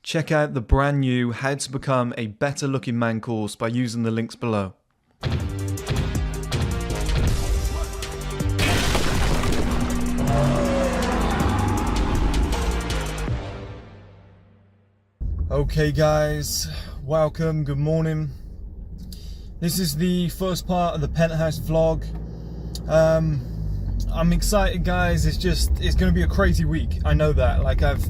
Check out the brand new How to Become a Better Looking Man course by using the links below. Okay guys, welcome, good morning. This is the first part of the Penthouse vlog. I'm excited guys, it's going to be a crazy week. I know that, like I've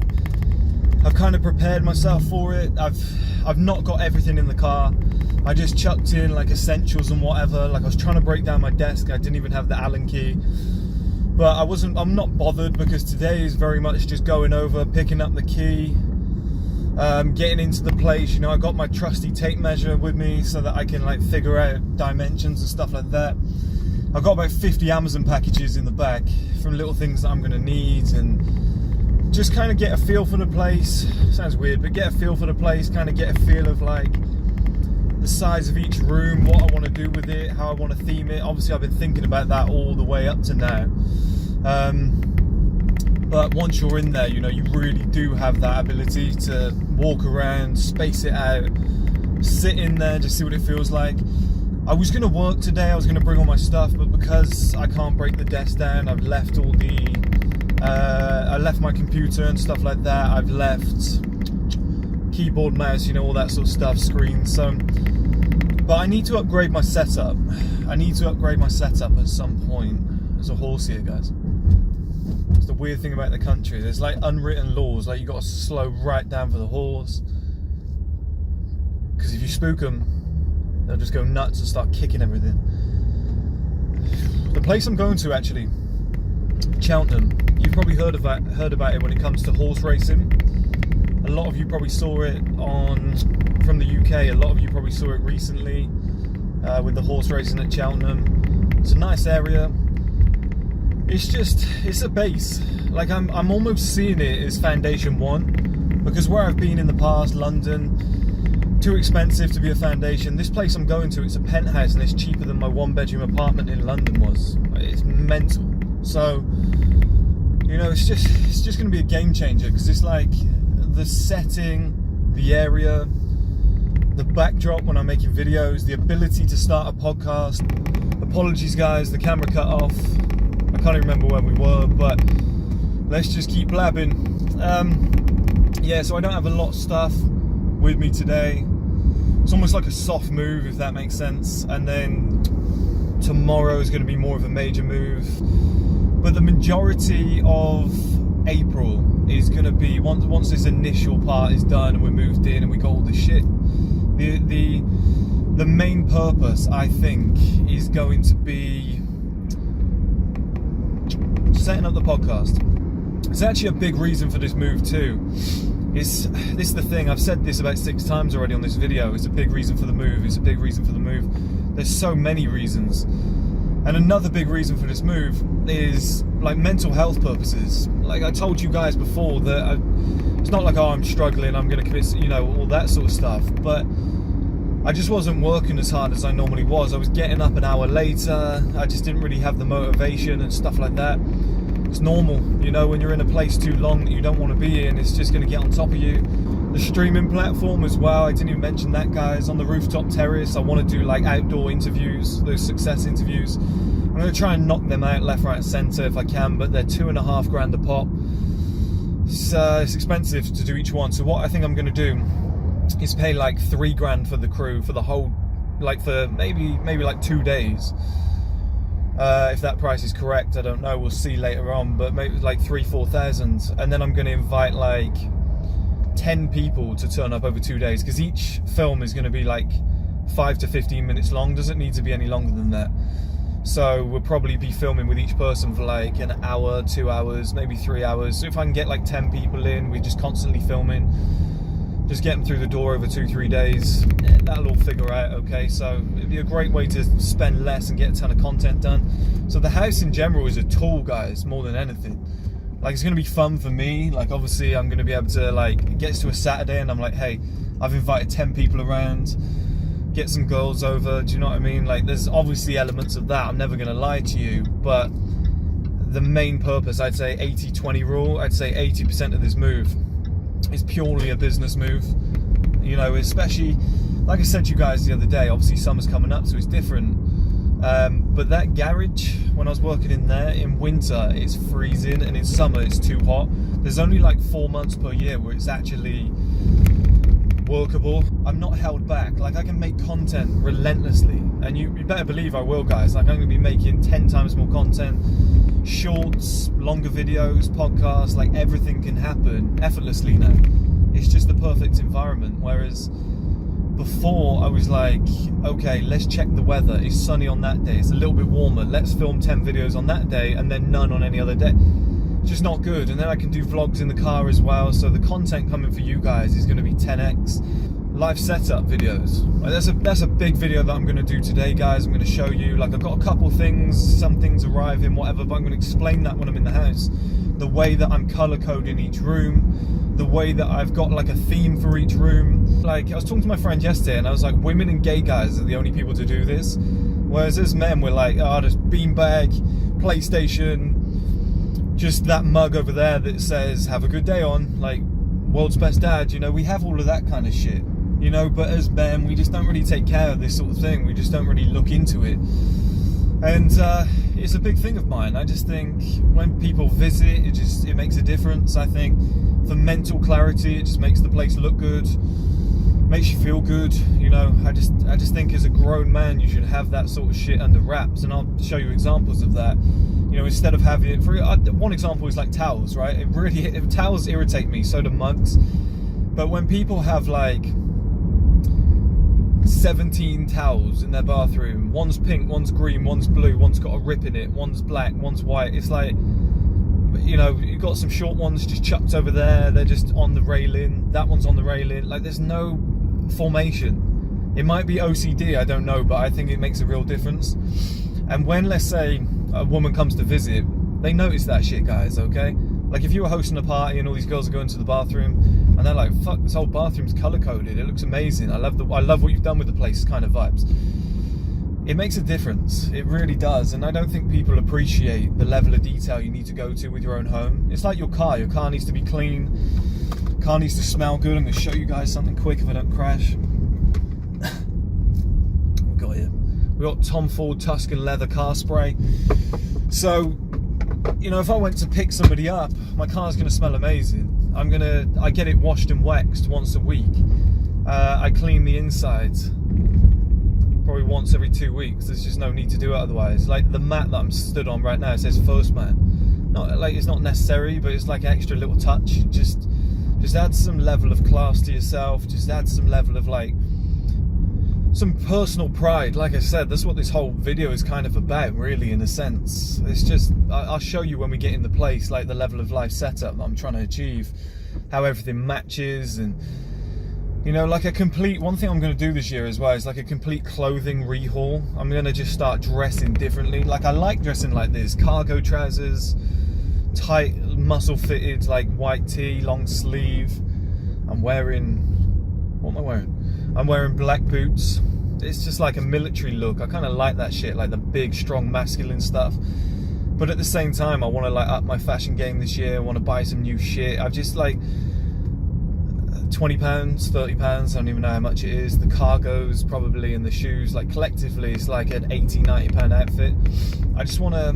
kind of prepared myself for it. I've not got everything in the car. I just chucked in like essentials and whatever. Like I was trying to break down my desk. I didn't even have the Allen key. But I'm not bothered because today is very much just going over, picking up the key, getting into the place. You know, I got my trusty tape measure with me so that I can like figure out dimensions and stuff like that. I've got about 50 Amazon packages in the back from little things that I'm going to need, and just kind of get a feel for the place. Sounds weird, but get a feel for the place, kind of get a feel of like the size of each room, what I want to do with it, how I want to theme it. Obviously I've been thinking about that all the way up to now, but once you're in there, you know, you really do have that ability to walk around, space it out, sit in there, just see what it feels like. I was going to work today, I was going to bring all my stuff, but because I can't break the desk down, I've left all the I left my computer and stuff like that. I've left keyboard, mouse, you know, all that sort of stuff, screens. So, but I need to upgrade my setup. I need to upgrade my setup at some point. There's a horse here, guys. It's the weird thing about the country. There's like unwritten laws. Like you got to slow right down for the horse, because if you spook them, they'll just go nuts and start kicking everything. The place I'm going to actually, Cheltenham. You've probably heard about it when it comes to horse racing. A lot of you probably saw it from the UK. A lot of you probably saw it recently with the horse racing at Cheltenham. It's a nice area. It's a base. Like I'm almost seeing it as foundation one, because where I've been in the past, London, too expensive to be a foundation. This place I'm going to, it's a penthouse and it's cheaper than my 1-bedroom apartment in London was. It's mental. So, you know, it's just going to be a game changer, because it's like the setting, the area, the backdrop when I'm making videos, the ability to start a podcast. Apologies guys, the camera cut off. I can't even remember where we were, but let's just keep blabbing. Yeah, so I don't have a lot of stuff with me today. It's almost like a soft move, if that makes sense. And then tomorrow is going to be more of a major move. But the majority of April is going to be, once this initial part is done and we're moved in and we got all this shit, the main purpose, I think, is going to be setting up the podcast. It's actually a big reason for this move too. This is the thing, I've said this about 6 times already on this video. It's a big reason for the move. It's a big reason for the move. There's so many reasons. And another big reason for this move is like mental health purposes. Like I told you guys before that it's not like, oh, I'm struggling, I'm going to commit, you know, all that sort of stuff. But I just wasn't working as hard as I normally was. I was getting up an hour later. I just didn't really have the motivation and stuff like that. It's normal, you know, when you're in a place too long that you don't want to be in, it's just going to get on top of you. The streaming platform as well, I didn't even mention that, guys. On the rooftop terrace, I want to do like outdoor interviews, those success interviews. I'm going to try and knock them out left, right and centre if I can, but they're $2,500 a pop. It's expensive to do each one. So what I think I'm going to do is pay like $3,000 for the crew for the whole, like for maybe like 2 days. If that price is correct, I don't know, we'll see later on, but maybe like 3,000-4,000, and then I'm going to invite like 10 people to turn up over 2 days, because each film is going to be like 5 to 15 minutes long. Doesn't need to be any longer than that. So we'll probably be filming with each person for like an hour, 2 hours, maybe 3 hours. So if I can get like 10 people in, we're just constantly filming, just get them through the door over 2-3 days, that'll all figure out, okay? So it'd be a great way to spend less and get a ton of content done. So the house in general is a tool, guys, more than anything. Like, it's gonna be fun for me. Like, obviously I'm gonna be able to, like, it gets to a Saturday and I'm like, hey, I've invited 10 people around, get some girls over, do you know what I mean? Like, there's obviously elements of that, I'm never gonna lie to you, but the main purpose, I'd say 80-20 rule, I'd say 80% of this move is purely a business move. You know, especially, like I said to you guys the other day, obviously summer's coming up, so it's different. But that garage, when I was working in there, in winter it's freezing, and in summer it's too hot. There's only like 4 months per year where it's actually workable. I'm not held back. Like, I can make content relentlessly, and you better believe I will, guys. Like, I'm going to be making 10 times more content, shorts, longer videos, podcasts. Like, everything can happen effortlessly now. It's just the perfect environment. Whereas before, I was like, okay, let's check the weather. It's sunny on that day, it's a little bit warmer, let's film 10 videos on that day and then none on any other day. It's just not good. And then I can do vlogs in the car as well, so the content coming for you guys is going to be 10x. Live setup videos, that's a big video that I'm going to do today, guys. I'm going to show you, like, I've got a couple things, some things arriving, whatever, but I'm going to explain that when I'm in the house. The way that I'm color coding each room, the way that I've got like a theme for each room. Like, I was talking to my friend yesterday and I was like, women and gay guys are the only people to do this, whereas as men we're like, oh, just beanbag, PlayStation, just that mug over there that says have a good day on, like, world's best dad. You know, we have all of that kind of shit, you know, but as men we just don't really take care of this sort of thing. We just don't really look into it. And it's a big thing of mine. I just think when people visit, it makes a difference. I think for mental clarity, it just makes the place look good, makes you feel good. You know, I just think as a grown man, you should have that sort of shit under wraps. And I'll show you examples of that. You know, instead of having it, one example is like towels, right? Towels irritate me, so do mugs. But when people have like 17 towels in their bathroom, one's pink, one's green, one's blue, one's got a rip in it, one's black, one's white, it's like, you know, you've got some short ones just chucked over there, they're just on the railing, that one's on the railing, like, there's no formation. It might be OCD, I don't know, but I think it makes a real difference. And when, let's say, a woman comes to visit, they notice that shit, guys, okay? Like, if you were hosting a party and all these girls are going to the bathroom and they're like, fuck, this whole bathroom's color coded, it looks amazing, I love what you've done with the place, kind of vibes. It makes a difference, it really does. And I don't think people appreciate the level of detail you need to go to with your own home. It's like your car needs to be clean, car needs to smell good. I'm going to show you guys something quick if I don't crash. What we got here? We got Tom Ford Tuscan leather car spray. So, you know, if I went to pick somebody up, my car's going to smell amazing. I get it washed and waxed once a week. I clean the insides probably once every 2 weeks. There's just no need to do it otherwise. Like, the mat that I'm stood on right now, it says 1STMAN. Not like it's not necessary, but it's like an extra little touch. Just add some level of class to yourself. Just add some level of, like, some personal pride. Like I said, that's what this whole video is kind of about, really, in a sense. It's just, I'll show you when we get in the place, like, the level of life setup that I'm trying to achieve, how everything matches. And, you know, like, one thing I'm going to do this year as well is like a complete clothing rehaul. I'm going to just start dressing differently. Like, I like dressing like this, cargo trousers, tight muscle fitted, like, white tee, long sleeve. What am I wearing? I'm wearing black boots. It's just like a military look. I kind of like that shit, like the big, strong, masculine stuff. But at the same time, I want to, like, up my fashion game this year. I want to buy some new shit. I've just, like, £20, £30, I don't even know how much it is. The cargos probably, and the shoes, like, collectively it's like an £80, £90 outfit. I just want to,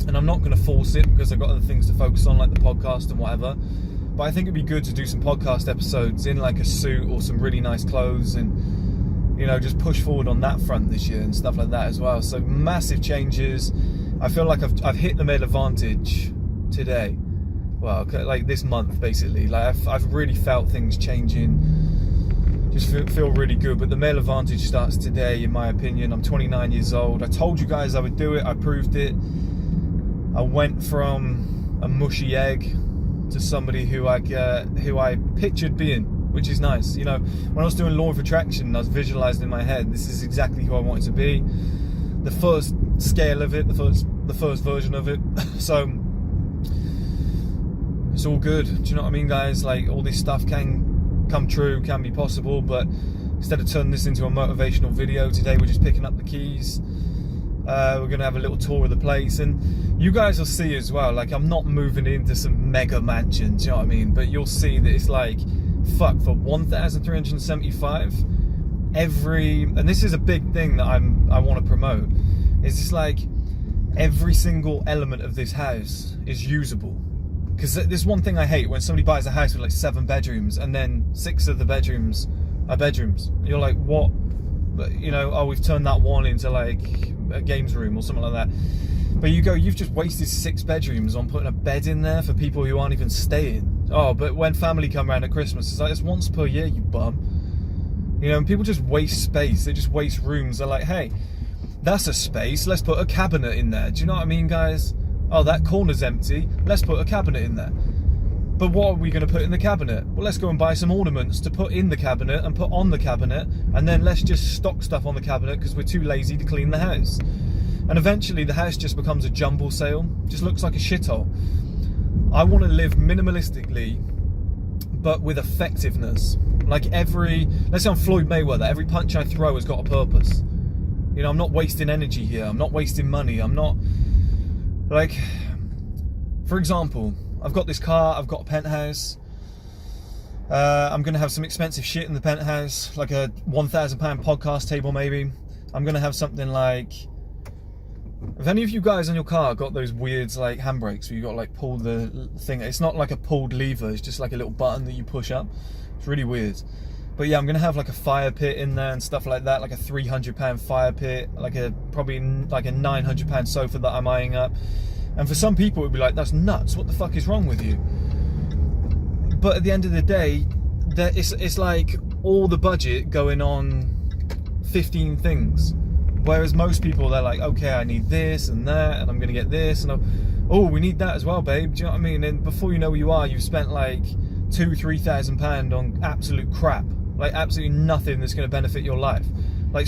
and I'm not going to force it because I've got other things to focus on, like the podcast and whatever. But I think it'd be good to do some podcast episodes in, like, a suit or some really nice clothes, and, you know, just push forward on that front this year and stuff like that as well. So massive changes. I feel like I've hit the male advantage today. Well, like this month basically. Like, I've really felt things changing. Just feel really good. But the male advantage starts today, in my opinion. I'm 29 years old. I told you guys I would do it. I proved it. I went from a mushy egg to somebody who I pictured being, which is nice. You know, when I was doing law of attraction, I was visualizing in my head, this is exactly who I wanted to be. The first scale of it, the first version of it. So it's all good. Do you know what I mean, guys? Like, all this stuff can come true, can be possible. But instead of turning this into a motivational video, today we're just picking up the keys. We're going to have a little tour of the place, and you guys will see as well, like, I'm not moving into some mega mansion, do you know what I mean? But you'll see that it's like, fuck, for 1,375, and this is a big thing that I want to promote, is just like, every single element of this house is usable. Because there's one thing I hate, when somebody buys a house with like 7 bedrooms, and then 6 of the bedrooms are bedrooms. You're like, what? You know, oh, we've turned that one into like a games room or something like that. But you go, you've just wasted 6 bedrooms on putting a bed in there for people who aren't even staying. Oh, but when family come around at Christmas, it's like, it's once per year, you bum. You know, and people just waste space. They just waste rooms. They're like, hey, that's a space, let's put a cabinet in there. Do you know what I mean, guys? Oh, that corner's empty, let's put a cabinet in there. But what are we going to put in the cabinet? Well, let's go and buy some ornaments to put in the cabinet and put on the cabinet, and then let's just stock stuff on the cabinet because we're too lazy to clean the house. And eventually the house just becomes a jumble sale, just looks like a shithole. I want to live minimalistically, but with effectiveness. Like let's say I'm Floyd Mayweather, every punch I throw has got a purpose. You know, I'm not wasting energy here, I'm not wasting money, I'm not, like, for example, I've got this car, I've got a penthouse, I'm going to have some expensive shit in the penthouse, like a £1,000 podcast table maybe. I'm going to have something like, if any of you guys on your car got those weird like handbrakes where you got to like pull the thing, it's not like a pulled lever, it's just like a little button that you push up. It's really weird. But yeah, I'm going to have like a fire pit in there and stuff like that, like a £300 fire pit, like probably like a £900 sofa that I'm eyeing up. And for some people it'd be like, that's nuts, what the fuck is wrong with you? But at the end of the day, it's like all the budget going on 15 things. Whereas most people, they're like, okay, I need this and that, and I'm going to get this, and oh, we need that as well, babe. Do you know what I mean? And before you know who you are, you've spent like £2,000-3,000 on absolute crap. Like absolutely nothing that's going to benefit your life. Like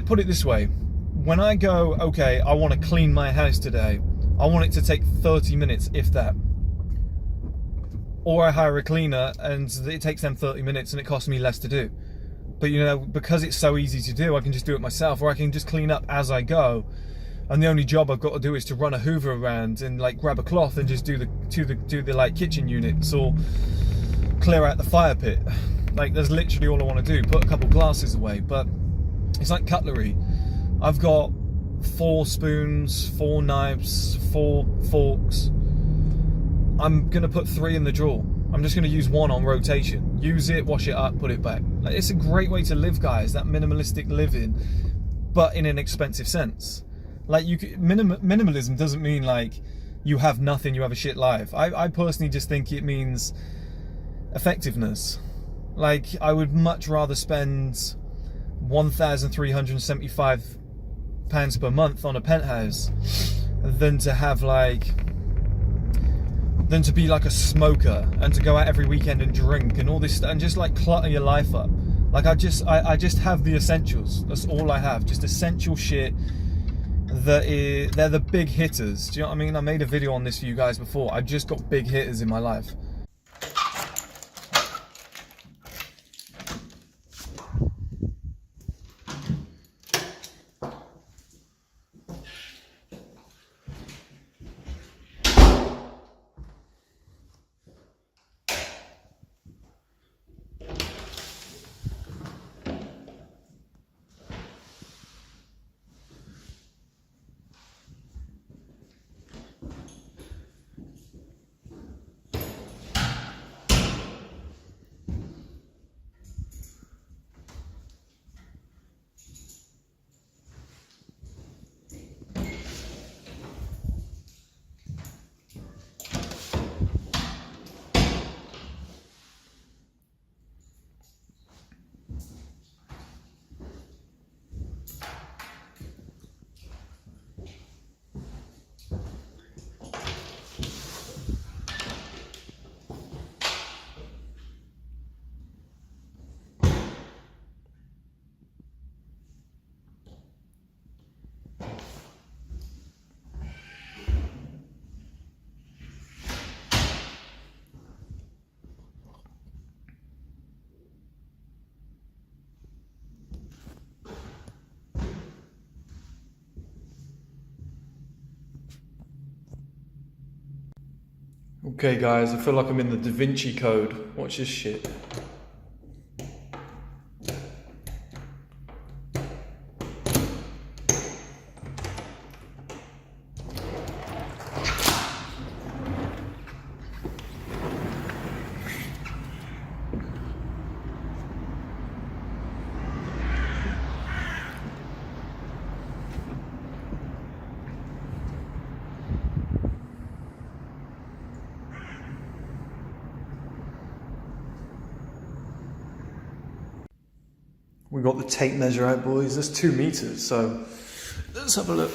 put it this way, when I go, okay, I want to clean my house today, I want it to take 30 minutes, if that. Or I hire a cleaner and it takes them 30 minutes and it costs me less to do. But you know, because it's so easy to do, I can just do it myself, or I can just clean up as I go. And the only job I've got to do is to run a Hoover around and like grab a cloth and just do the like kitchen units or clear out the fire pit. Like that's literally all I want to do. Put a couple glasses away. But it's like cutlery. I've got 4 spoons, 4 knives, 4 forks. I'm gonna put 3 in the drawer. I'm just gonna use 1 on rotation. Use it, wash it up, put it back. Like, it's a great way to live, guys. That minimalistic living, but in an expensive sense. Like minimalism doesn't mean like you have nothing, you have a shit life. I personally just think it means effectiveness. Like I would much rather spend £1,375 per month on a penthouse than to have than to be like a smoker and to go out every weekend and drink and all this and just like clutter your life up. Like I just have the essentials. That's all I have, just essential shit. They're the big hitters. Do you know what I mean? I made a video on this for you guys before. I've just got big hitters in my life. Okay guys, I feel like I'm in the Da Vinci Code. Watch this shit. We got the tape measure out, boys. That's 2 meters, so let's have a look.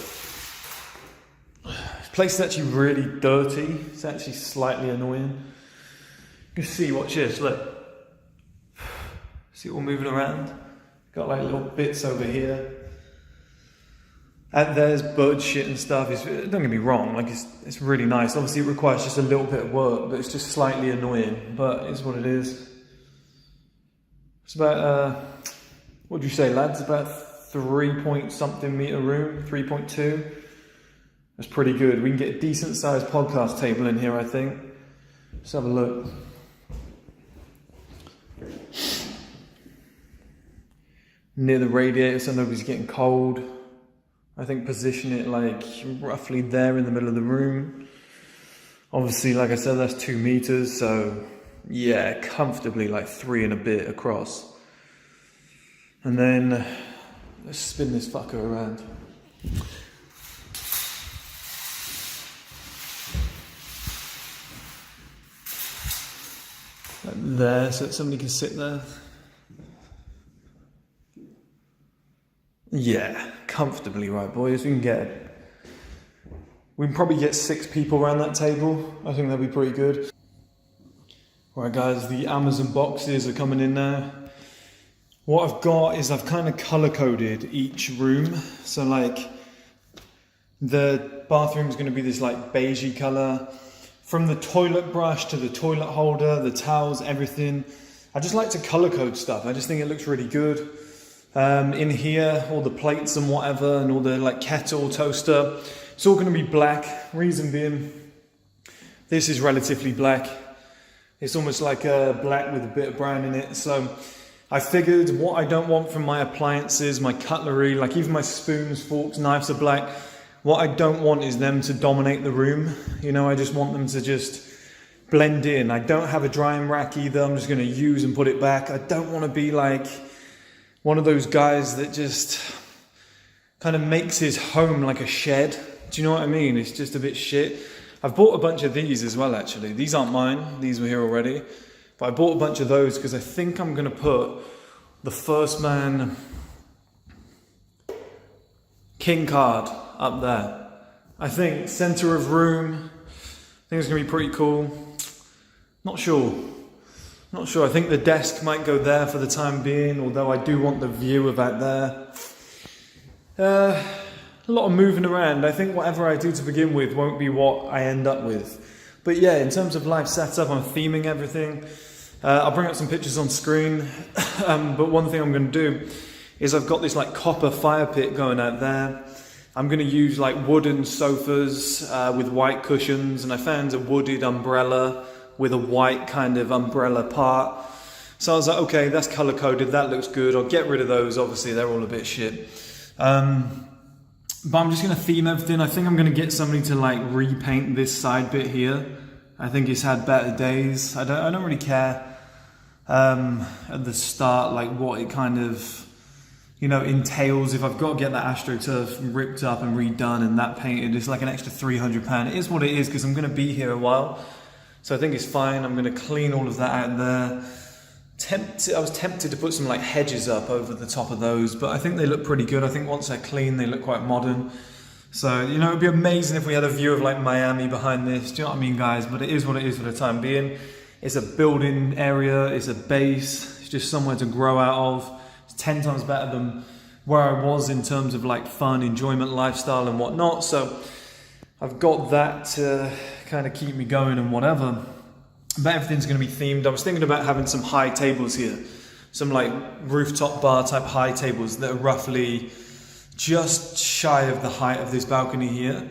This place is actually really dirty. It's actually slightly annoying. You can see, watch this, look. See it all moving around? Got like little bits over here. And there's bird shit and stuff. Don't get me wrong, like it's really nice. Obviously it requires just a little bit of work, but it's just slightly annoying, but it's what it is. It's about, what do you say, lads? About 3 point something meter room, 3.2. That's pretty good. We can get a decent sized podcast table in here, I think. Let's have a look. Near the radiator so nobody's getting cold. I think position it like roughly there in the middle of the room. Obviously, like I said, that's 2 meters, so yeah, comfortably like 3 and a bit across. And then let's spin this fucker around. Like there, so that somebody can sit there. Yeah, comfortably, right, boys. We can probably get 6 people around that table. I think that'd be pretty good. Right, guys, the Amazon boxes are coming in now. What I've got is I've kind of color coded each room. So like the bathroom is going to be this like beigey color. From the toilet brush to the toilet holder, the towels, everything. I just like to color code stuff. I just think it looks really good. In here, all the plates and whatever, and all the like kettle, toaster, it's all going to be black. Reason being, this is relatively black. It's almost like black with a bit of brown in it. So I figured what I don't want from my appliances, my cutlery, like even my spoons, forks, knives are black. What I don't want is them to dominate the room. You know, I just want them to just blend in. I don't have a drying rack either. I'm just going to use and put it back. I don't want to be like one of those guys that just kind of makes his home like a shed. Do you know what I mean? It's just a bit shit. I've bought a bunch of these as well, actually. These aren't mine. These were here already. But I bought a bunch of those because I think I'm going to put the 1STMAN king card up there. I think center of room. I think it's going to be pretty cool. Not sure. Not sure. I think the desk might go there for the time being, although I do want the view of out there. A lot of moving around. I think whatever I do to begin with won't be what I end up with. But yeah, in terms of live setup, I'm theming everything. I'll bring up some pictures on screen. But one thing I'm going to do is I've got this like copper fire pit going out there. I'm going to use like wooden sofas with white cushions, and I found a wooded umbrella with a white kind of umbrella part. So I was like, okay, that's color coded, that looks good. I'll get rid of those, obviously they're all a bit shit. But I'm just gonna theme everything. I think I'm gonna get somebody to like repaint this side bit here. I think it's had better days. I don't really care at the start, like what it kind of, you know, entails. If I've got to get that AstroTurf ripped up and redone and that painted, it's like an extra £300. It is what it is, because I'm gonna be here a while. So I think it's fine. I'm going to clean all of that out there. I was tempted to put some like hedges up over the top of those, but I think they look pretty good. I think once they're clean, they look quite modern. So, you know, it'd be amazing if we had a view of like Miami behind this. Do you know what I mean, guys? But it is what it is for the time being. It's a building area. It's a base. It's just somewhere to grow out of. It's 10 times better than where I was in terms of like fun, enjoyment, lifestyle and whatnot. So I've got that to kind of keep me going and whatever. But everything's going to be themed. I was thinking about having some high tables here. Some like rooftop bar type high tables that are roughly just shy of the height of this balcony here.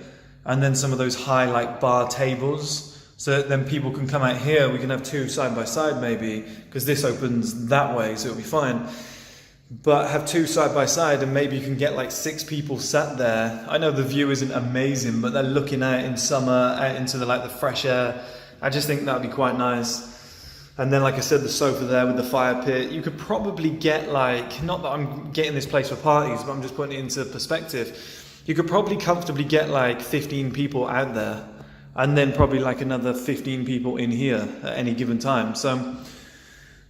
And then some of those high like bar tables So that then people can come out here, we can have two side by side maybe, because this opens that way, so it'll be fine. But have two side by side and maybe you can get like 6 people sat there. I know the view isn't amazing, but they're looking out in summer, out into the fresh air. I just think that'd be quite nice. And then, like I said, the sofa there with the fire pit. You could probably get like, not that I'm getting this place for parties, but I'm just putting it into perspective. You could probably comfortably get like 15 people out there, and then probably like another 15 people in here at any given time. So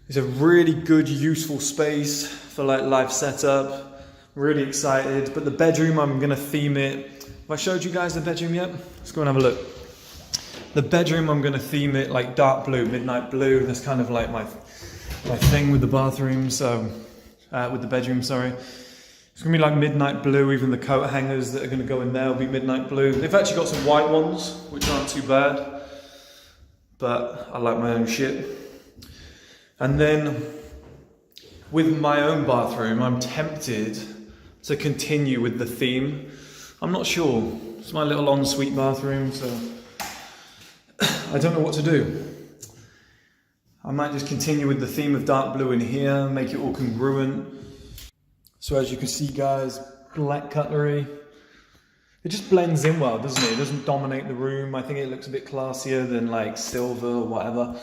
it's a really good, useful space for like live setup. Really excited. But the bedroom, I'm gonna theme it. Have I showed you guys the bedroom yet? Let's go and have a look. The bedroom, I'm gonna theme it like dark blue, midnight blue. That's kind of like my thing with the bathroom. So with the bedroom, sorry. It's gonna be like midnight blue. Even the coat hangers that are gonna go in there will be midnight blue. They've actually got some white ones, which aren't too bad. But I like my own shit. And then with my own bathroom, I'm tempted to continue with the theme. I'm not sure. It's my little ensuite bathroom, so I don't know what to do. I might just continue with the theme of dark blue in here, make it all congruent. So as you can see, guys, black cutlery. It just blends in well, doesn't it? It doesn't dominate the room. I think it looks a bit classier than like silver or whatever.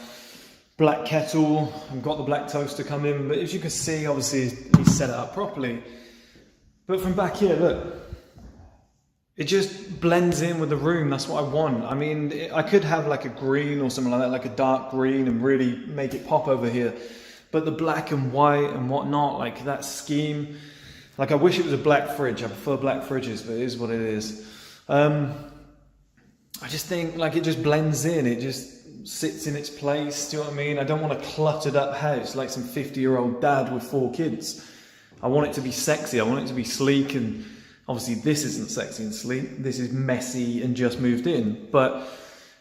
Black kettle. I've got the black toaster come in, but as you can see, obviously he set it up properly. But from back here, look. It just blends in with the room. That's what I want. I mean, I could have like a green or something like that, like a dark green, and really make it pop over here. But the black and white and whatnot, like that scheme, like I wish it was a black fridge. I prefer black fridges, but it is what it is. I just think like it just blends in. It just sits in its place. Do you know what I mean? I don't want a cluttered up house like some 50-year-old dad with 4 kids. I want it to be sexy. I want it to be sleek, and obviously this isn't sexy and sleek. This is messy and just moved in. But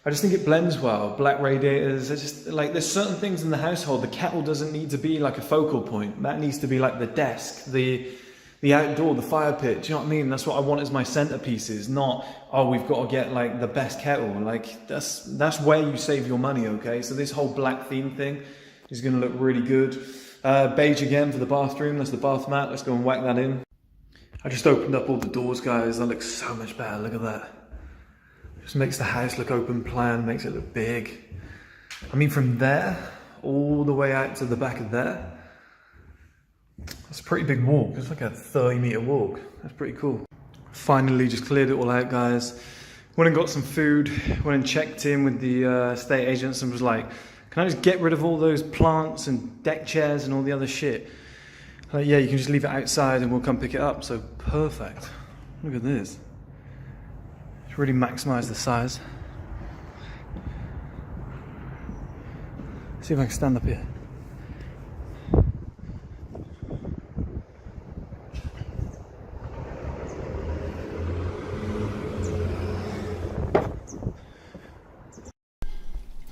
I just think it blends well. Black radiators. I just like there's certain things in the household. The kettle doesn't need to be like a focal point. That needs to be like the desk, the outdoor, the fire pit. Do you know what I mean? That's what I want as my centerpieces. Not, oh, we've got to get like the best kettle. Like that's where you save your money. Okay, so this whole black theme thing is going to look really good. Beige again for the bathroom. That's the bath mat. Let's go and whack that in. I just opened up all the doors, guys. That looks so much better. Look at that. Just makes the house look open plan, makes it look big. I mean, from there all the way out to the back of there, that's a pretty big walk. It's like a 30-meter walk. That's pretty cool. Finally just cleared it all out, guys. Went and got some food, went and checked in with the estate agents and was like, can I just get rid of all those plants and deck chairs and all the other shit? Like, yeah, you can just leave it outside and we'll come pick it up. So perfect. Look at this. It's really maximised the size. See if I can stand up here.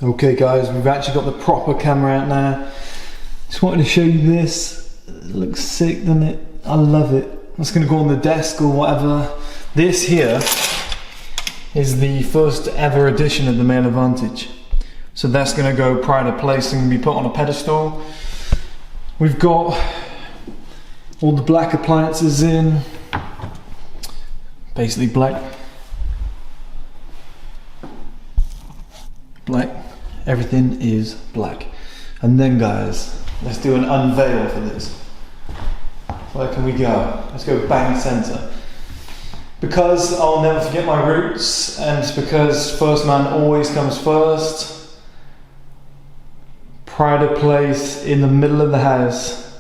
Okay guys, we've actually got the proper camera out now. Just wanted to show you this. It looks sick, doesn't it? I love it. It's going to go on the desk or whatever. This here is the first ever edition of the Male Advantage. So that's going to go pride of place and be put on a pedestal. We've got all the black appliances in. Basically black. Black. Everything is black. And then guys, let's do an unveil for this. Where can we go? Let's go bang centre. Because I'll never forget my roots, and because first man always comes first, pride of place in the middle of the house.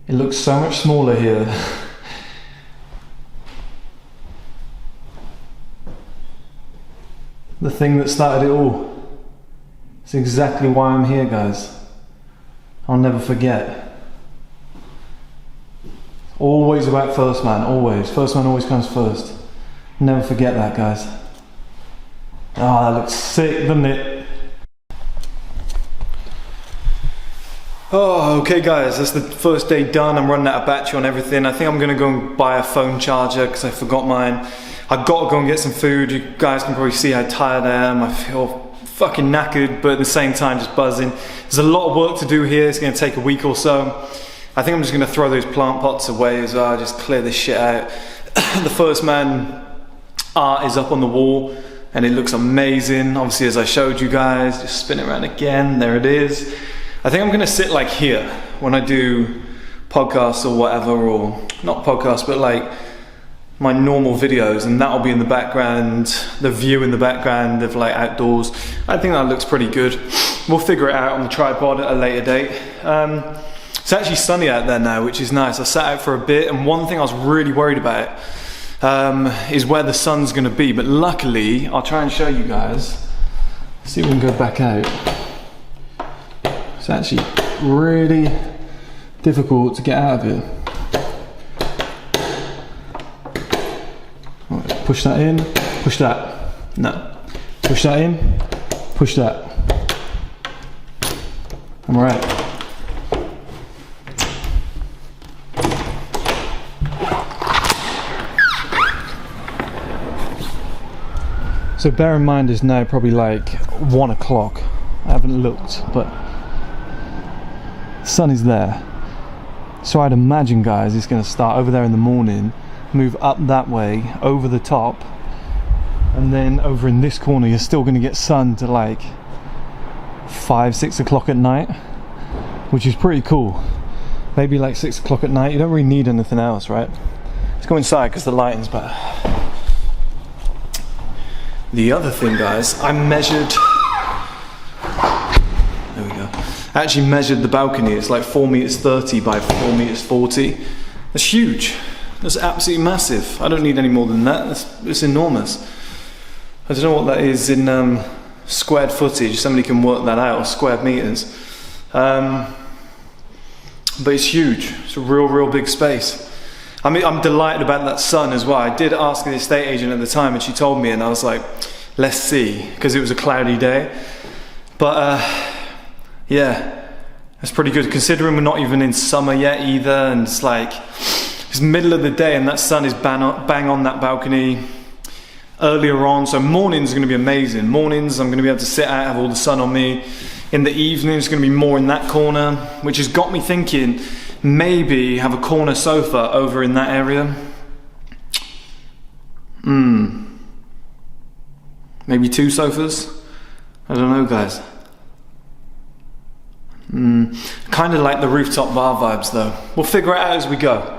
It looks so much smaller here. The thing that started it all. It's exactly why I'm here, guys. I'll never forget. Always about first man, always. First man always comes first. Never forget that, guys. Ah, that looks sick, doesn't it? Oh, okay guys, that's the first day done. I'm running out of battery on everything. I think I'm gonna go and buy a phone charger because I forgot mine. I've got to go and get some food. You guys can probably see how tired I am. I feel fucking knackered, but at the same time just buzzing. There's a lot of work to do here. It's going to take a week or so. I think I'm just going to throw those plant pots away as well, just clear this shit out. The 1STMAN art is up on the wall and it looks amazing. Obviously, as I showed you guys, just spin it around again, there it is. I think I'm going to sit like here when I do podcasts or whatever, or not podcasts, but like my normal videos, and that'll be in the background, the view in the background of like outdoors. I think that looks pretty good. We'll figure it out on the tripod at a later date. It's actually sunny out there now, which is nice. I sat out for a bit, and one thing I was really worried about is where the sun's going to be, but luckily I'll try and show you guys. See if we can go back out. It's actually really difficult to get out of it. Right, push that in, push that. No. Push that in, push that. I'm right. So bear in mind it's now probably like 1 o'clock. I haven't looked, but the sun is there. So I'd imagine, guys, it's going to start over there in the morning, move up that way, over the top, and then over in this corner you're still going to get sun to like 5, 6 o'clock at night, which is pretty cool. Maybe like 6 o'clock at night, you don't really need anything else, right? Let's go inside because the lighting's better. The other thing, guys, I measured, there we go, I actually measured the balcony. It's like 4 meters 30 by 4 meters 40. That's huge. That's absolutely massive. I don't need any more than that. It's enormous. I don't know what that is in squared footage. Somebody can work that out, or square meters. But it's huge. It's a real big space. I mean, I'm delighted about that sun as well. I did ask the estate agent at the time, and she told me, and I was like, let's see, because it was a cloudy day. But yeah, that's pretty good, considering we're not even in summer yet either, and it's like, it's middle of the day and that sun is bang on that balcony earlier on. So mornings are going to be amazing. Mornings I'm going to be able to sit out, have all the sun on me. In the evening it's going to be more in that corner, which has got me thinking maybe have a corner sofa over in that area. Maybe 2 sofas. I don't know, guys. Kind of like the rooftop bar vibes though. We'll figure it out as we go.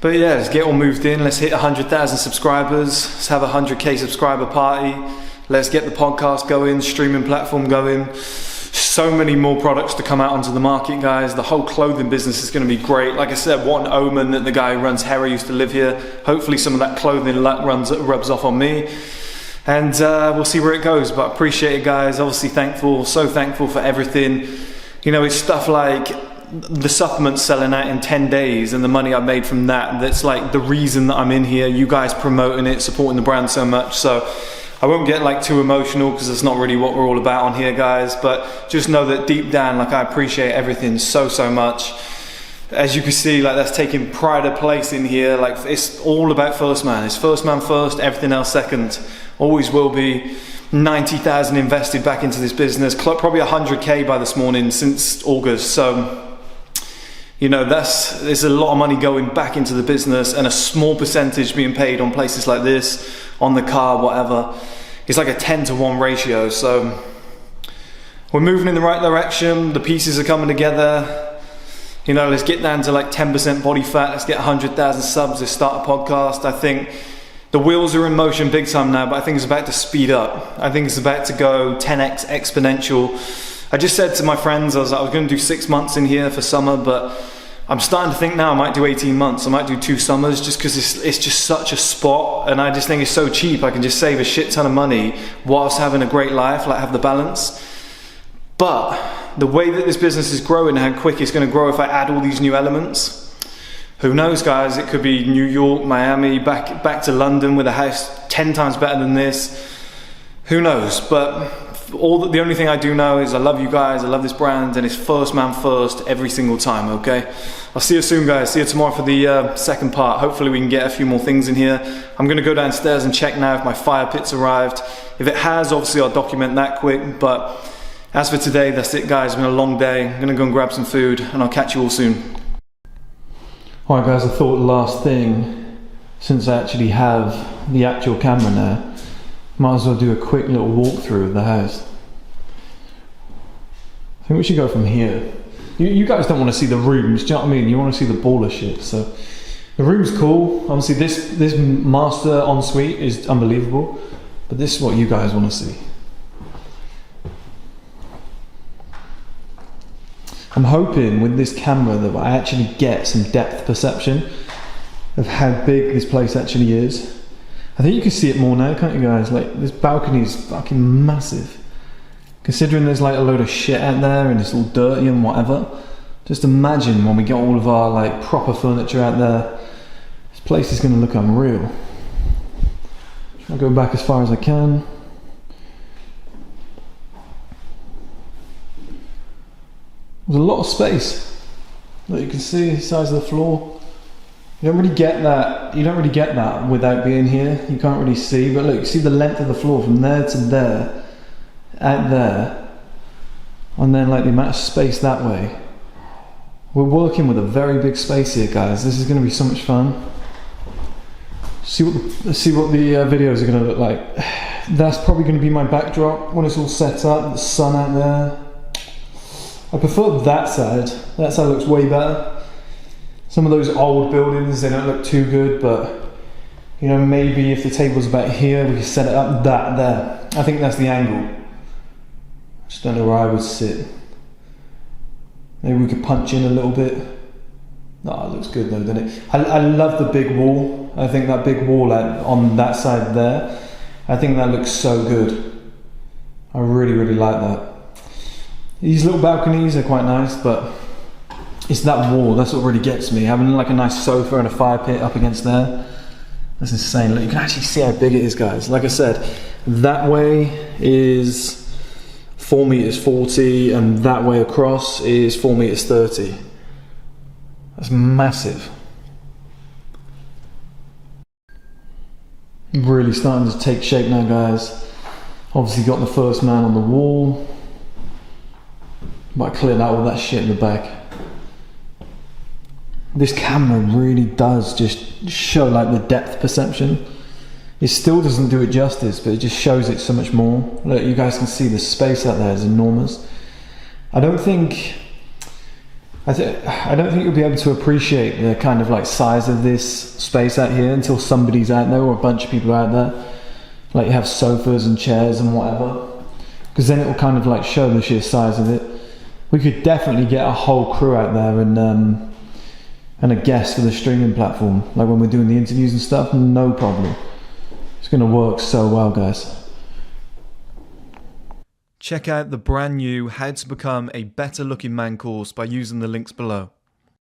But yeah, let's get all moved in. Let's hit 100,000 subscribers. Let's have a 100k subscriber party. Let's get the podcast going, streaming platform going. So many more products to come out onto the market, guys. The whole clothing business is going to be great. Like I said, 1STMAN, that the guy who runs Harry used to live here. Hopefully some of that clothing rubs off on me. And we'll see where it goes. But I appreciate it, guys. Obviously thankful, so thankful for everything. You know, it's stuff like the supplements selling out in 10 days and the money I made from that. That's like the reason that I'm in here. You guys promoting it, supporting the brand so much. So I won't get like too emotional because that's not really what we're all about on here, guys. But just know that deep down, like, I appreciate everything so much. As you can see, like, that's taking pride of place in here. Like, it's all about 1STMAN. It's 1STMAN first, everything else second. Always will be. 90,000 invested back into this business. Probably 100k by this morning since August. So, you know, there's a lot of money going back into the business, and a small percentage being paid on places like this, on the car, whatever. It's like a 10-to-1 ratio. So we're moving in the right direction. The pieces are coming together. You know, let's get down to like 10% body fat. Let's get 100,000 subs. Let's start a podcast. I think the wheels are in motion big time now, but I think it's about to speed up. I think it's about to go 10x exponential. I just said to my friends, I was going to do 6 months in here for summer, but I'm starting to think now I might do 18 months. I might do 2 summers, just because it's just such a spot, and I just think it's so cheap. I can just save a shit ton of money whilst having a great life, like have the balance. But the way that this business is growing and how quick it's going to grow if I add all these new elements, who knows, guys? It could be New York, Miami, back to London with a house 10 times better than this. Who knows? But the only thing I do know is I love you guys, I love this brand, and it's first man first every single time, okay? I'll see you soon, guys. See you tomorrow for the second part. Hopefully we can get a few more things in here. I'm gonna go downstairs and check now if my fire pit's arrived. If it has, obviously I'll document that quick, but as for today, that's it, guys. It's been a long day. I'm gonna go and grab some food, and I'll catch you all soon. Alright guys, I thought the last thing, since I actually have the actual camera now, might as well do a quick little walkthrough of the house. I think we should go from here. You guys don't want to see the rooms, do you know what I mean? You want to see the baller shit. So the room's cool. Obviously this master ensuite is unbelievable, but this is what you guys want to see. I'm hoping with this camera that I actually get some depth perception of how big this place actually is. I think you can see it more now, can't you guys? Like, this balcony is fucking massive. Considering there's like a load of shit out there and it's all dirty and whatever. Just imagine when we get all of our like proper furniture out there. This place is gonna look unreal. I'll go back as far as I can. There's a lot of space. Like you can see the size of the floor. You don't really get that. You don't really get that without being here. You can't really see, but look, you see the length of the floor from there to there, out there, and then like the amount of space that way. We're working with a very big space here, guys. This is going to be so much fun. Let's see what the videos are going to look like. That's probably going to be my backdrop when it's all set up. The sun out there. I prefer that side. That side looks way better. Some of those old buildings, they don't look too good, but you know, maybe if the table's about here, we can set it up that there. I think that's the angle. Just don't know where I would sit. Maybe we could punch in a little bit. No, it looks good though, doesn't it? I love the big wall. I think that big wall on that side there, I think that looks so good. I really, really like that. These little balconies are quite nice, but it's that wall, that's what really gets me. Having like a nice sofa and a fire pit up against there. That's insane. Look, you can actually see how big it is, guys. Like I said, that way is 4 meters 40 and that way across is 4 meters 30. That's massive. Really starting to take shape now, guys. Obviously got the first man on the wall. But I cleared out all that shit in the back. This camera really does just show like the depth perception. It still doesn't do it justice, but it just shows it so much more. Look, you guys can see the space out there is enormous. I don't think you'll be able to appreciate the kind of like size of this space out here until somebody's out there or a bunch of people out there. Like you have sofas and chairs and whatever, because then it will kind of like show the sheer size of it. We could definitely get a whole crew out there and a guest for the streaming platform, like when we're doing the interviews and stuff, no problem. It's gonna work so well, guys. Check out the brand new How to Become a Better Looking Man course by using the links below.